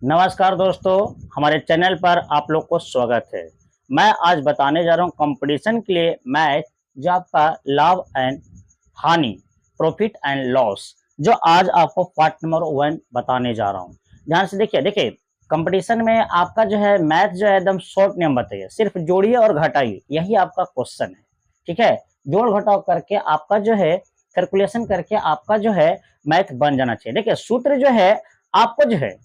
नमस्कार दोस्तों, हमारे चैनल पर आप लोग को स्वागत है। मैं आज बताने जा रहा हूँ कंपटीशन के लिए मैथ जो आपका लाभ एंड हानि, प्रॉफिट एंड लॉस, जो आज आपको पार्ट नंबर 1 बताने जा रहा हूँ। ध्यान से देखिए कंपटीशन में आपका जो है मैथ जो है एकदम शॉर्ट नियम बताइए, सिर्फ जोड़िए और घटाइए, यही आपका क्वेश्चन है। ठीक है, जोड़ घटाव करके आपका जो है कैलकुलेशन करके आपका जो है मैथ बन जाना चाहिए। देखिए सूत्र जो है आपको जो है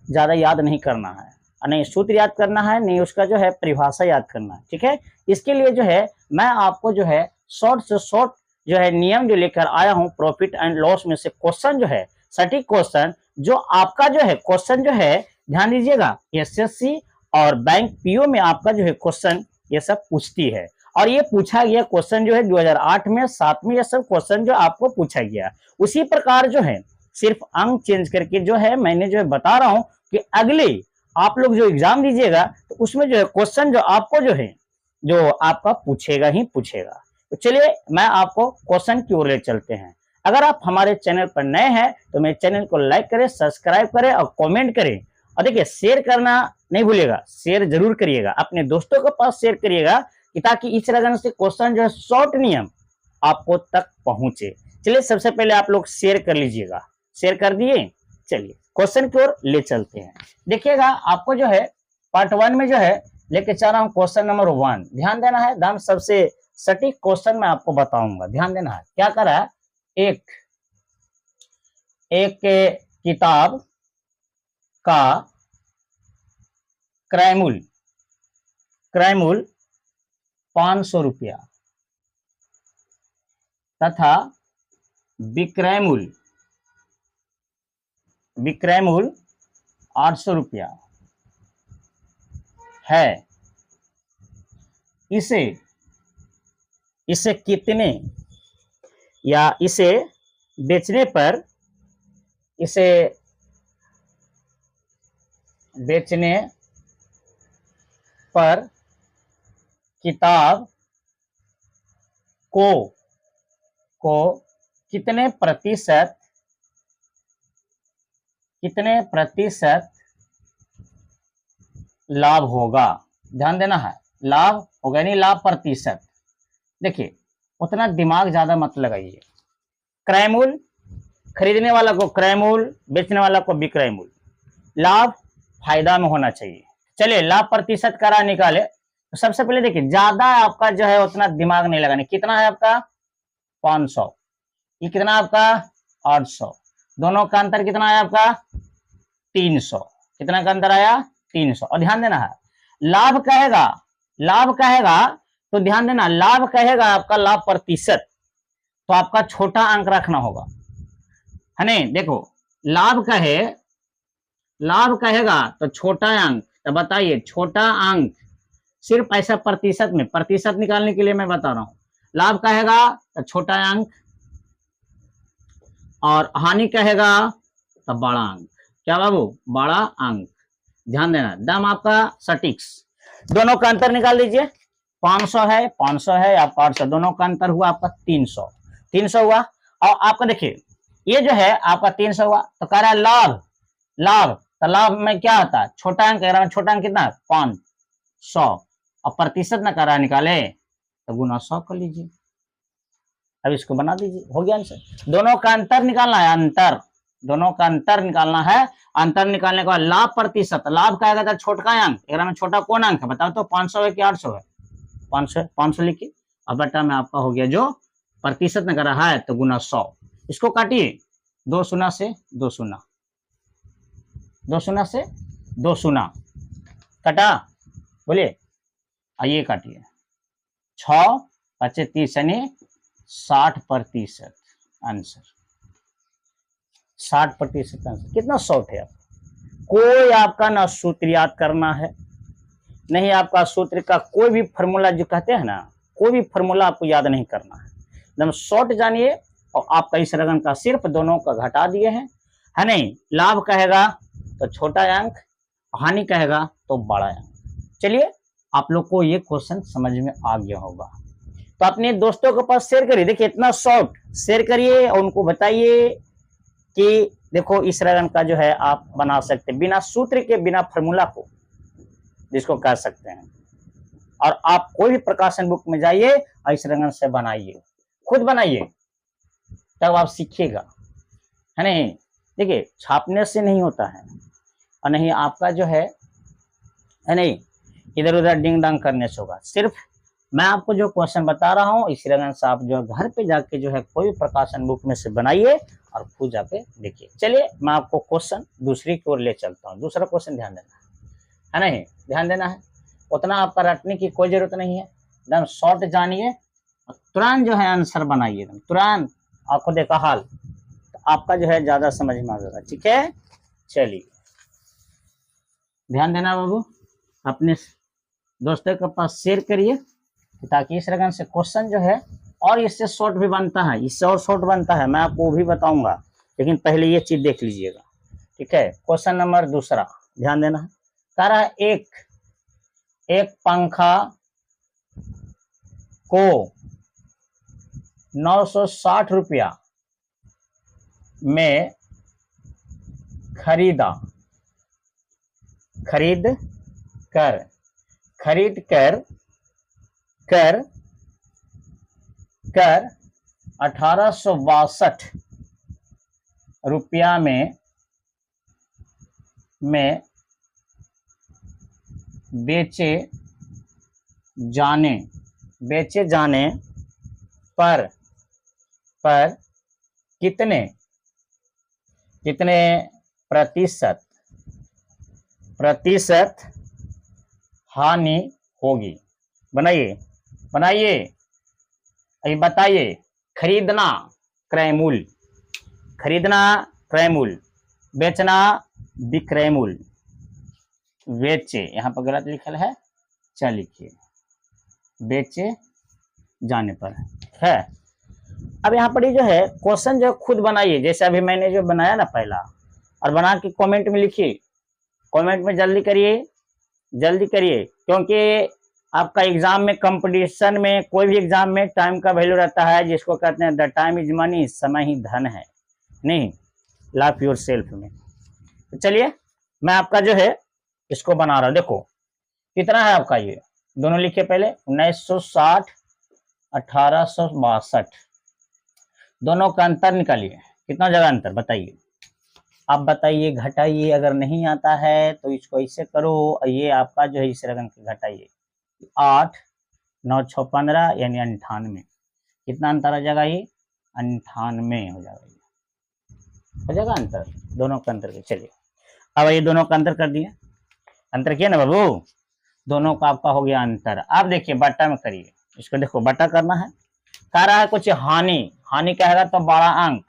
ज्यादा याद नहीं करना है, नहीं सूत्र याद करना है, नहीं उसका जो है परिभाषा याद करना है। ठीक है, इसके लिए जो है मैं आपको जो है शॉर्ट से शॉर्ट जो है नियम जो लेकर आया हूं प्रॉफिट एंड लॉस में से क्वेश्चन जो है सटीक क्वेश्चन, जो आपका जो है क्वेश्चन जो है ध्यान दीजिएगा एसएससी और बैंक पीओ में आपका जो है क्वेश्चन ये सब पूछती है। और ये पूछा गया क्वेश्चन जो है 2008 में 7 में, ये सब क्वेश्चन जो आपको पूछा गया उसी प्रकार जो है सिर्फ अंक चेंज करके जो है मैंने जो है बता रहा हूं कि अगले आप लोग जो एग्जाम दीजिएगा तो उसमें जो है क्वेश्चन जो आपको जो है जो आपका पूछेगा ही पूछेगा। तो चलिए मैं आपको क्वेश्चन की ओर ले चलते हैं। अगर आप हमारे चैनल पर नए हैं तो मेरे चैनल को लाइक करें, सब्सक्राइब करें और कमेंट करें। और देखिए शेयर करना नहीं भूलिएगा, शेयर जरूर करिएगा, अपने दोस्तों के पास शेयर करिएगा कि ताकि इस तरह से क्वेश्चन जो है शॉर्ट नियम आपको तक पहुंचे। चलिए सबसे पहले आप लोग शेयर कर लीजिएगा, शेयर कर दिए। चलिए क्वेश्चन की ओर ले चलते हैं। देखिएगा आपको जो है पार्ट 1 में जो है लेके चल रहा हूं क्वेश्चन नंबर 1। ध्यान देना है, ध्यान सबसे सटीक क्वेश्चन मैं आपको बताऊंगा, ध्यान देना है। क्या कर रहा है, एक किताब का क्रय मूल्य 500 रुपया तथा विक्रय मूल्य 800 रुपया है। इसे कितने या इसे बेचने पर किताब को कितने प्रतिशत लाभ होगा। ध्यान देना है, लाभ होगा नहीं लाभ प्रतिशत। देखिए उतना दिमाग ज्यादा मत लगाइए। क्रय मूल्य, खरीदने वाला को क्रय मूल्य, बेचने वाला को विक्रय मूल्य, लाभ फायदा में होना चाहिए। चलिए लाभ प्रतिशत करा निकाले तो सबसे पहले देखिए ज्यादा आपका जो है उतना दिमाग नहीं लगाने। कितना है आपका 500, ये कितना आपका 800, दोनों का अंतर कितना है आपका 300। कितना का अंतर आया 300। और ध्यान देना है लाभ कहेगा तो ध्यान देना, लाभ कहेगा आपका लाभ प्रतिशत, तो आपका छोटा अंक रखना होगा, है नहीं। देखो लाभ कहेगा तो छोटा अंक, तो बताइए छोटा अंक सिर्फ ऐसा प्रतिशत निकालने के लिए मैं बता रहा हूं। लाभ कहेगा तो छोटा अंक और हानि कहेगा तो बड़ा अंक। क्या बाबू, बड़ा अंक। ध्यान देना, दाम आपका सटीक। दोनों का अंतर निकाल दीजिए, 500 है या 800, दोनों का अंतर हुआ आपका 300 हुआ। और आपका देखिए ये जो है आपका 300 हुआ, तो कह रहा है लाभ तो लाभ में क्या आता है छोटा अंक, छोटा अंक कितना 500 और प्रतिशत ना करा निकाले तो गुना 100 कर लीजिए। अब इसको बना दीजिए, हो गया आंसर। दोनों का अंतर निकालना है, दोनों का अंतर निकालना है। अंतर निकालने के बाद लाभ प्रतिशत, लाभ का आएगा छोटा अंक, में छोटा कौन अंक है बताओ तो 500 है कि 800 है, 500 लिखिए। अब बेटा में आपका हो गया जो प्रतिशत में करा है तो गुना 100। इसको काटिए, 2 शून्य से 2 शून्य, 2 शून्य से 2 शून्य कटा, बोलिए आइए काटिए, 6 25 30 यानी 60% आंसर, 60% आंसर। कितना शॉर्ट है आपका, कोई आपका ना सूत्र याद करना है, नहीं आपका सूत्र का कोई भी फॉर्मूला जो कहते हैं ना, कोई भी फॉर्मूला आपको याद नहीं करना है, एकदम शॉर्ट जानिए। और आपका इस रकम का सिर्फ दोनों का घटा दिए हैं, है नहीं। लाभ कहेगा तो छोटा अंक, हानि कहेगा तो बड़ा अंक। चलिए आप लोग को ये क्वेश्चन समझ में आ गया होगा, तो अपने दोस्तों के पास शेयर करिए। देखिए इतना शॉर्ट शेयर करिए और उनको बताइए कि देखो इस तरह का जो है आप बना सकते हैं बिना सूत्र के, बिना फॉर्मूला को, जिसको कह सकते हैं। और आप कोई भी प्रकाशन बुक में जाइए और इस रंगन से बनाइए, खुद बनाइए, तब आप सीखिएगा, है नहीं। देखिए छापने से नहीं होता है, और नहीं आपका जो है नहीं इधर उधर डिंग डंग करने से होगा। सिर्फ मैं आपको जो क्वेश्चन बता रहा हूँ इसी रंगन से आप जो घर पे जाके जो है कोई प्रकाशन बुक में से बनाइए और खुद जाके देखिए। चलिए मैं आपको क्वेश्चन दूसरी की ओर ले चलता हूँ। दूसरा क्वेश्चन ध्यान देना है नहीं, ध्यान देना है, उतना आपका रटने की कोई जरूरत नहीं है, एकदम शॉर्ट जानिए, तुरंत जो है आंसर बनाइए, एकदम तुरंत, आपको देखा हाल, तो आपका जो है ज्यादा समझ में आ जाएगा। ठीक है, चलिए ध्यान देना बाबू, अपने दोस्तों के पास शेयर करिए, ताकि इस रकम से क्वेश्चन जो है और इससे शॉर्ट भी बनता है, इससे और शॉर्ट बनता है, मैं आपको वो भी बताऊंगा, लेकिन पहले ये चीज देख लीजिएगा। ठीक है, क्वेश्चन नंबर दूसरा ध्यान देना है। कह रहा है एक पंखा को 960 रुपया में खरीद कर 1862 रुपया में बेचे जाने पर कितने प्रतिशत हानि होगी? बनाइए अभी बताइए। खरीदना क्रय मूल्य, बेचना विक्रय मूल्य, बेचे यहाँ पर गलत लिखल है, चल लिखिए बेचे जाने पर है। अब यहाँ पर जो है क्वेश्चन जो खुद बनाइए, जैसे अभी मैंने जो बनाया ना पहला, और बना के कमेंट में लिखिए, कमेंट में जल्दी करिए, क्योंकि आपका एग्जाम में, कंपटीशन में, कोई भी एग्जाम में टाइम का वैल्यू रहता है, जिसको कहते हैं द टाइम इज मनी, समय ही धन है, नहीं, लाइफ योर सेल्फ में। तो चलिए मैं आपका जो है इसको बना रहा हूं। देखो कितना है आपका, ये दोनों लिखिए पहले, 1960 1862, दोनों का अंतर निकालिए, कितना जगह अंतर बताइए, आप बताइए, घटाइए, अगर नहीं आता है तो इसको ऐसे करो, ये आपका जो है इस रकम के घटाइए, 8 9 6 15 यानी 98, कितना अंतर आ जाएगा, ये 98 हो जाएगा अंतर, दोनों का अंतर। चलिए अब ये दोनों का अंतर कर दिए, अंतर किया ना बाबू, दोनों का आपका हो गया अंतर। अब देखिए बट्टा में करिए, इसको देखो बट्टा करना है। कह रहा है कुछ हानि कहेगा तो बड़ा अंक,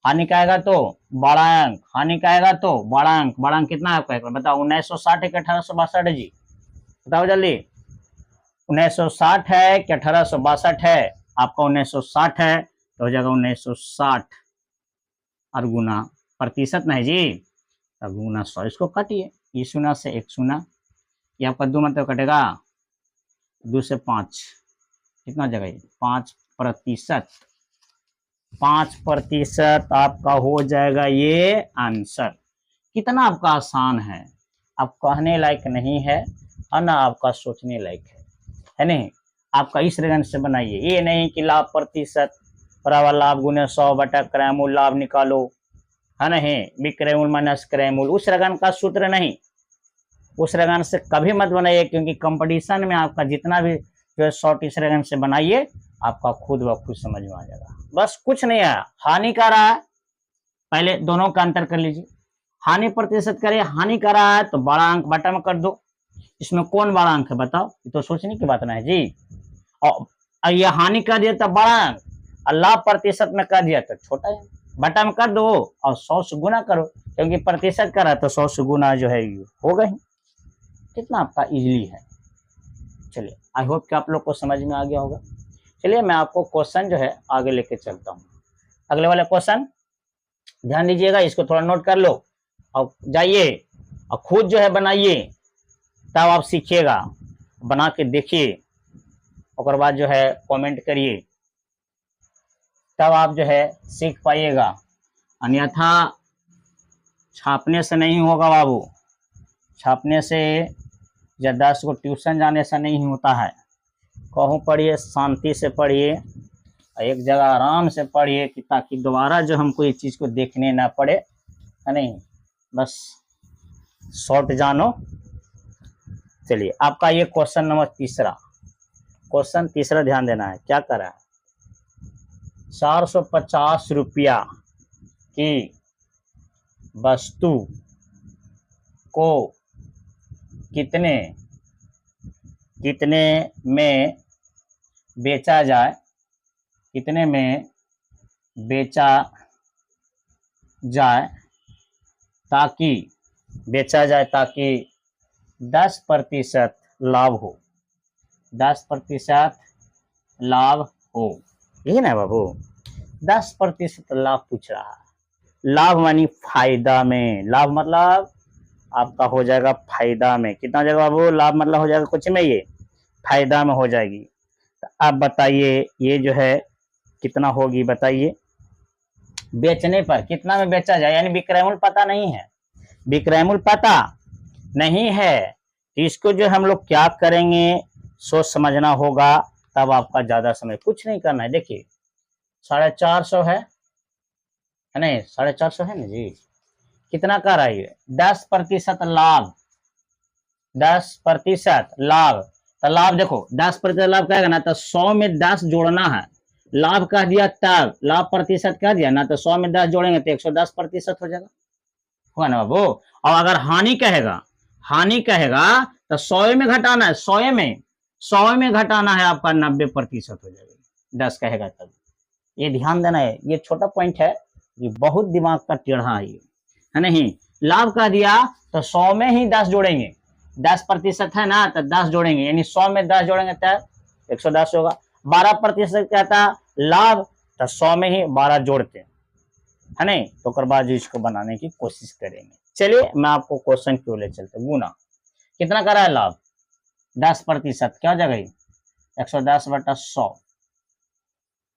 हानि कहेगा तो बड़ा अंक, बड़ा अंक कितना है आपका, बताओ 1960 कि 1862 है जी, बताओ जल्दी, 1960 है कि 1862 है? आपका 1960 है तो हो जाएगा 1960, और गुना प्रतिशत नहीं जी, तब गुना 100, इसको काटिए, ये शून्य से एक शून्य, ये आपका 2 मतलब कटेगा, 2 से 5 कितना जगह, 5% आपका हो जाएगा ये आंसर। कितना आपका आसान है, आप कहने लायक नहीं है और ना आपका सोचने लायक है नहीं। आपका इस रेगन से बनाइए, ये नहीं कि लाभ प्रतिशत बराबर लाभ गुने 100 बटा क्रय मूल लाभ निकालो, है नहीं, विक्रय मूल माइनस क्रय मूल, उस रगन का सूत्र नहीं, उस रगन से कभी मत बनाइए, क्योंकि कंपटीशन में आपका जितना भी जो है शॉर्ट इस रगन से बनाइए, आपका खुद ब खुद समझ में आ जाएगा। बस कुछ नहीं है, हानि का रहा है, पहले दोनों का अंतर कर लीजिए, हानि प्रतिशत करिए, हानि का रहा है तो बड़ा अंक बटा में कर दो, इसमें कौन बड़ा अंक है बताओ, ये तो सोचने की बात ना है जी। और ये हानि कर दिया तो बड़ा अंक, और लाभ प्रतिशत में कर दिया तो छोटा है, बटा में कर दो और 100 से गुना करो, क्योंकि प्रतिशत का रहा तो 100 से गुना जो है होगा ही। कितना आपका इजीली है। चलिए आई होप कि आप लोग को समझ में आ गया होगा। चलिए मैं आपको क्वेश्चन जो है आगे लेके चलता हूँ, अगले वाले क्वेश्चन ध्यान दीजिएगा, इसको थोड़ा नोट कर लो और जाइए और खुद जो है बनाइए, तब आप सीखिएगा, बना के देखिए, और बाद जो है कमेंट करिए, तब आप जो है सीख पाइएगा। अन्यथा छापने से नहीं होगा बाबू, छापने से या 10 को ट्यूशन जाने से नहीं होता है। कहूँ पढ़िए, शांति से पढ़िए, एक जगह आराम से पढ़िए कि ताकि दोबारा जो हमको ये चीज़ को देखने ना पड़े, है नहीं, बस शॉर्ट जानो। चलिए आपका ये क्वेश्चन नंबर तीसरा, क्वेश्चन तीसरा ध्यान देना है। क्या कर रहा है, 450 रुपया की वस्तु को कितने कितने में बेचा जाए, कितने में बेचा जाए ताकि बेचा जाए ताकि 10% लाभ हो, 10% लाभ हो, यही ना बाबू, 10% लाभ पूछ रहा है। लाभ मानी फायदा में, लाभ मतलब आपका हो जाएगा फायदा में। कितना हो जाएगा बाबू, लाभ मतलब हो जाएगा कुछ में, ये फायदा में हो जाएगी। तो आप बताइए ये जो है कितना होगी, बताइए। बेचने पर कितना में बेचा जाए, यानी विक्रय मूल्य पता नहीं है, विक्रय मूल्य पता नहीं है, तो इसको जो हम लोग क्या करेंगे, सोच समझना होगा, तब आपका ज्यादा समय, कुछ नहीं करना है। देखिए 450 है नहीं, 450 है ना जी, कितना कर रहा है, 10% लाभ, 10% लाभ। तो लाभ देखो 10% लाभ कहेगा ना, तो 100 में 10 जोड़ना है, लाभ कह दिया तब लाभ प्रतिशत कह दिया ना, तो 100 में 10 जोड़ेंगे तो 110% हो जाएगा, हुआ ना बाबू। और अगर हानि कहेगा, हानि कहेगा तो 100 में घटाना है, 100 में घटाना है आपका 90% हो जाएगा, 10 कहेगा तब। ये ध्यान देना है, ये छोटा पॉइंट है, ये बहुत दिमाग का टेढ़ा है नहीं। लाभ कह दिया तो 100 में ही 10 जोड़ेंगे, 10% है ना, तो 10 जोड़ेंगे, यानी 100 में 10 जोड़ेंगे तो 110 होगा। 12% कहता लाभ, तो 100 में ही 12 जोड़ते हैं, है नहीं, तो बाद इसको बनाने की कोशिश करेंगे। चलिए मैं आपको क्वेश्चन क्यों ले चलते, गुना कितना करा है लाभ, 10%, क्या हो जाएगा 110/100,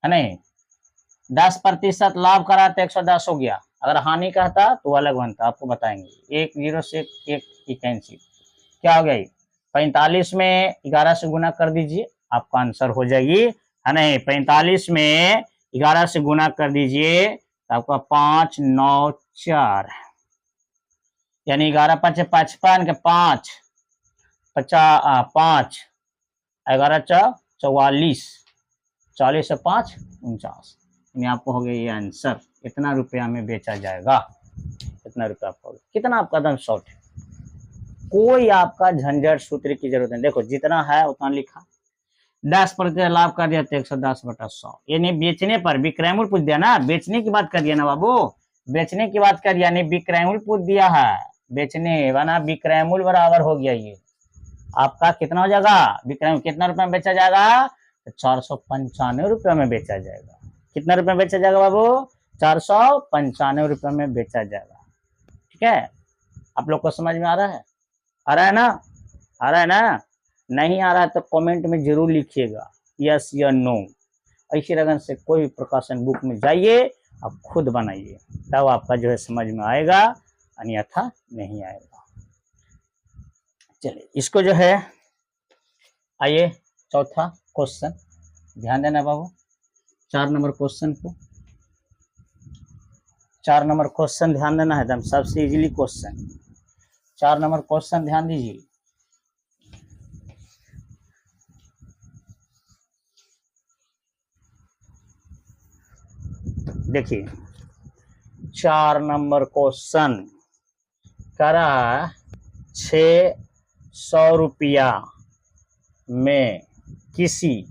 है नहीं, 10% लाभ करा तो 110 हो गया। अगर हानि कहता तो अलग बनता, आपको बताएंगे। 1 0 से 1 कैंसिल, क्या हो गई 45 में 11 से गुना कर दीजिए, आपका आंसर हो जाएगी, है नहीं। 45 में 11 से गुना कर दीजिए तो आपका 5 9 4, यानी 11 5 55 के 5 5 11 44, 40 से 5 49, यानी आपको हो गया ये आंसर। इतना रुपया में बेचा जाएगा, इतना रुपया आपका, कितना आपका दम शॉर्ट है, कोई आपका झंझट सूत्र की जरूरत नहीं। देखो जितना है उतना लिखा, 10% लाभ कर दिया तो 110/100, यानी बेचने पर, विक्रय मूल्य पूछ दिया ना, बेचने की बात कर दिया ना बाबू, बेचने की बात कर, यानी विक्रय मूल्य पूछ दिया है, बेचने बना विक्रय मूल्य बराबर हो गया, ये आपका कितना हो जाएगा, विक्रय कितना रुपए में बेचा जाएगा, तो 495 रुपये में बेचा जाएगा। कितना रुपए में बेचा जाएगा बाबू, 495 रुपये में बेचा जाएगा। ठीक है, आप लोग को समझ में आ रहा है, आ रहा है ना, आ रहा है ना, नहीं आ रहा है तो कमेंट में जरूर लिखिएगा यस या नो। ऐसी लगन से कोई भी प्रकाशन बुक में जाइए, आप खुद बनाइए, तब आपका जो है समझ में आएगा, अन्यथा नहीं आएगा। चलिए इसको जो है, आइए चौथा क्वेश्चन, ध्यान देना बाबू, 4 नंबर क्वेश्चन को, 4 नंबर क्वेश्चन ध्यान देना है, एकदम सबसे इजीली क्वेश्चन, 4 नंबर क्वेश्चन ध्यान दीजिए। देखिए 4 नंबर क्वेश्चन करा 600 रुपया में किसी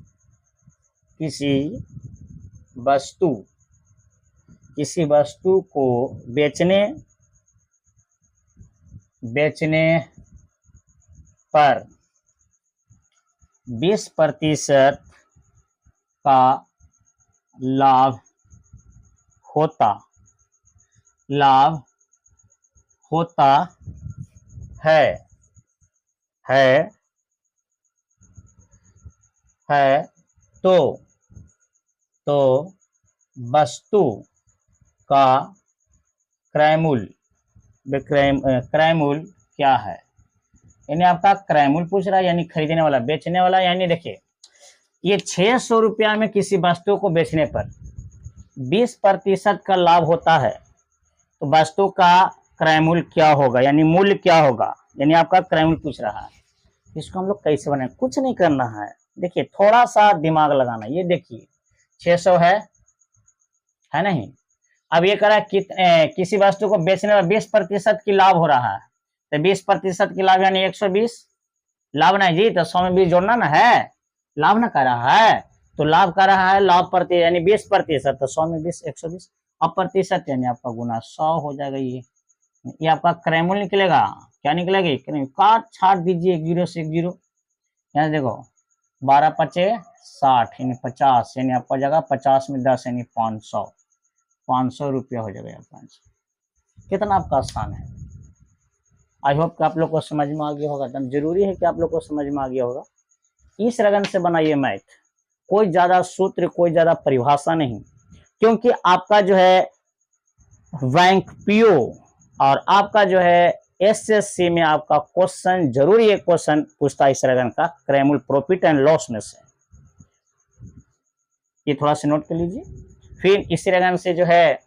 वस्तु को बेचने पर 20% का लाभ होता है तो वस्तु का क्रय मूल्य क्रय मूल्य क्या है, यानी आपका क्रय मूल्य पूछ रहा है, यानी खरीदने वाला बेचने वाला। यानी देखिए ये 600 रुपया में किसी वस्तु को बेचने पर 20% का लाभ होता है, तो वस्तु का क्रय मूल्य क्या होगा, यानी मूल्य क्या होगा, यानी आपका क्रय मूल्य पूछ रहा है। इसको हम लोग कैसे बनाए, कुछ नहीं करना है, देखिए थोड़ा सा दिमाग लगाना। ये देखिए 600 है नहीं। अब ये करा किसी वस्तु को बेचने में 20% की लाभ हो रहा है, तो 20% की लाभ यानी 120 लाभ नहीं जी, तो 100 में 20 जोड़ना ना है, लाभ ना कर रहा है, तो लाभ कर रहा है लाभ प्रति यानी 20%, तो 100 में 20 120, अब प्रतिशत यानी आपका गुना 100 हो जाएगा। ये आपका क्रय मूल्य निकलेगा। क्या निकलेगी, काट छाट दीजिए एक जीरो से एक जीरो, यहाँ देखो 12 पचे 60 यानी 50, यानी आपका जगह 50 में 10 यानी 500 रुपया हो जाएगा। 500 कितना आपका आसान है। आई होप कि आप लोग को समझ में आ गया होगा, एकदम जरूरी है कि आप लोग को समझ में आ गया होगा। इस रगन से बनाइए मैथ, कोई ज्यादा सूत्र कोई ज्यादा परिभाषा नहीं, क्योंकि आपका जो है बैंक पीओ और आपका जो है एसएससी में आपका क्वेश्चन जरूर ये क्वेश्चन पूछता है इस रगन का, क्रय मूल्य प्रॉफिट एंड लॉस में से। ये थोड़ा सा नोट कर लीजिए, फिर इसी रगन से जो है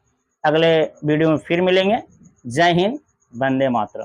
अगले वीडियो में फिर मिलेंगे। जय हिंद, वंदे मातरम।